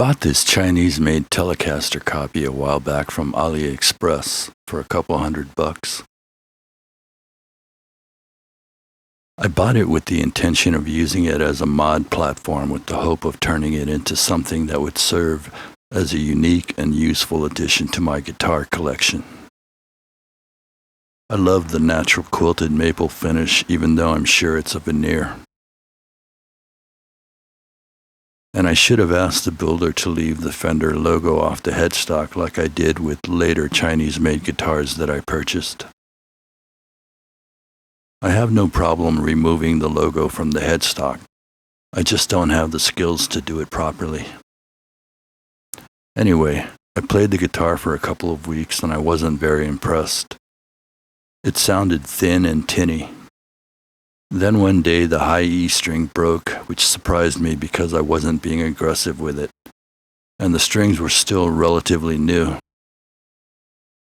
bought this Chinese-made Telecaster copy a while back from AliExpress for a couple $100. I bought it with the intention of using it as a mod platform with the hope of turning it into something that would serve as a unique and useful addition to my guitar collection. I love the natural quilted maple finish, even though I'm sure it's a veneer. And I should have asked the builder to leave the Fender logo off the headstock like I did with later Chinese-made guitars that I purchased. I have no problem removing the logo from the headstock. I just don't have the skills to do it properly. Anyway, I played the guitar for a couple of weeks and I wasn't very impressed. It sounded thin and tinny. Then one day the high E string broke, which surprised me because I wasn't being aggressive with it, and the strings were still relatively new.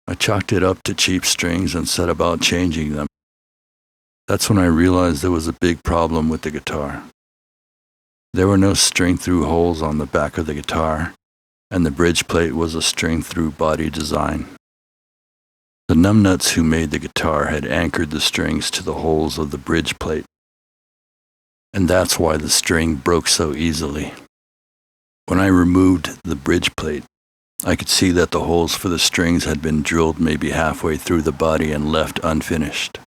I chalked it up to cheap strings and set about changing them. That's when I realized there was a big problem with the guitar. There were no string-through holes on the back of the guitar, and the bridge plate was a string-through body design. The numbnuts who made the guitar had anchored the strings to the holes of the bridge plate, and that's why the string broke so easily. When I removed the bridge plate, I could see that the holes for the strings had been drilled maybe halfway through the body and left unfinished.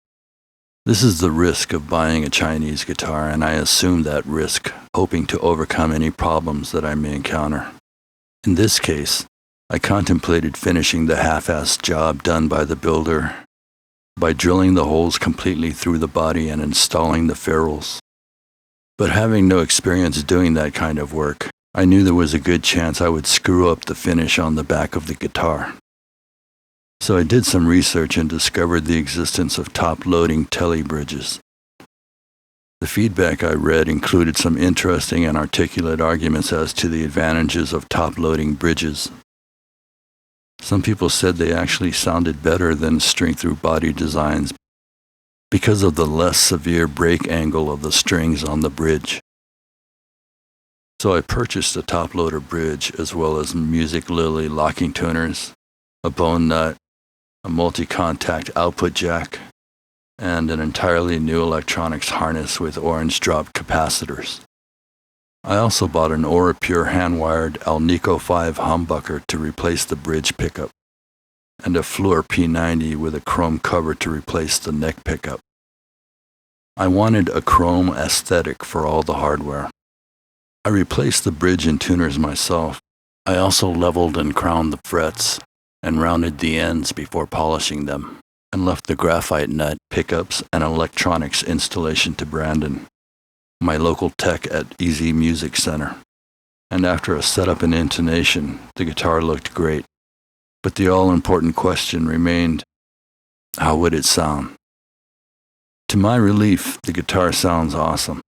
This is the risk of buying a Chinese guitar, and I assume that risk, hoping to overcome any problems that I may encounter. In this case, I contemplated finishing the half-assed job done by the builder by drilling the holes completely through the body and installing the ferrules. But having no experience doing that kind of work, I knew there was a good chance I would screw up the finish on the back of the guitar. So I did some research and discovered the existence of top-loading tele bridges. The feedback I read included some interesting and articulate arguments as to the advantages of top-loading bridges. Some people said they actually sounded better than string-through body designs because of the less severe break angle of the strings on the bridge. So I purchased a top-loader bridge as well as Music Lily locking tuners, a bone nut, a multi-contact output jack, and an entirely new electronics harness with orange drop capacitors. I also bought an Aurapure hand-wired Alnico 5 humbucker to replace the bridge pickup, and a Fluor P90 with a chrome cover to replace the neck pickup. I wanted a chrome aesthetic for all the hardware. I replaced the bridge and tuners myself. I also leveled and crowned the frets, and rounded the ends before polishing them, and left the graphite nut, pickups, and electronics installation to Brandon, my local tech at Easy Music Center. And after a setup and intonation, the guitar looked great. But the all-important question remained, how would it sound? To my relief, the guitar sounds awesome.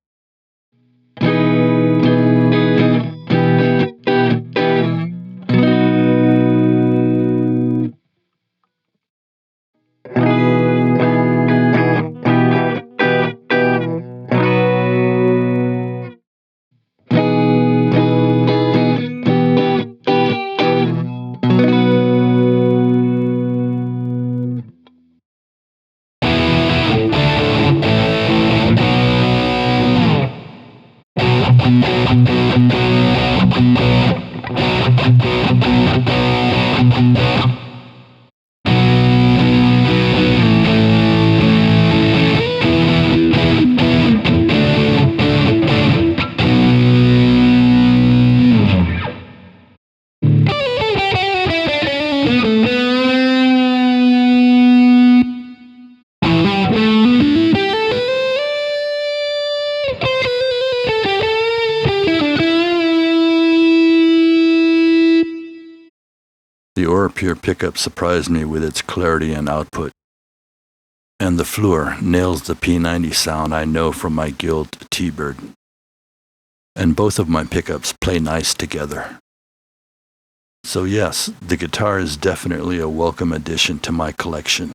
The Aurapure pickup surprised me with its clarity and output, and the Fluor nails the P90 sound I know from my Guild T-Bird. And both of my pickups play nice together. So yes, the guitar is definitely a welcome addition to my collection.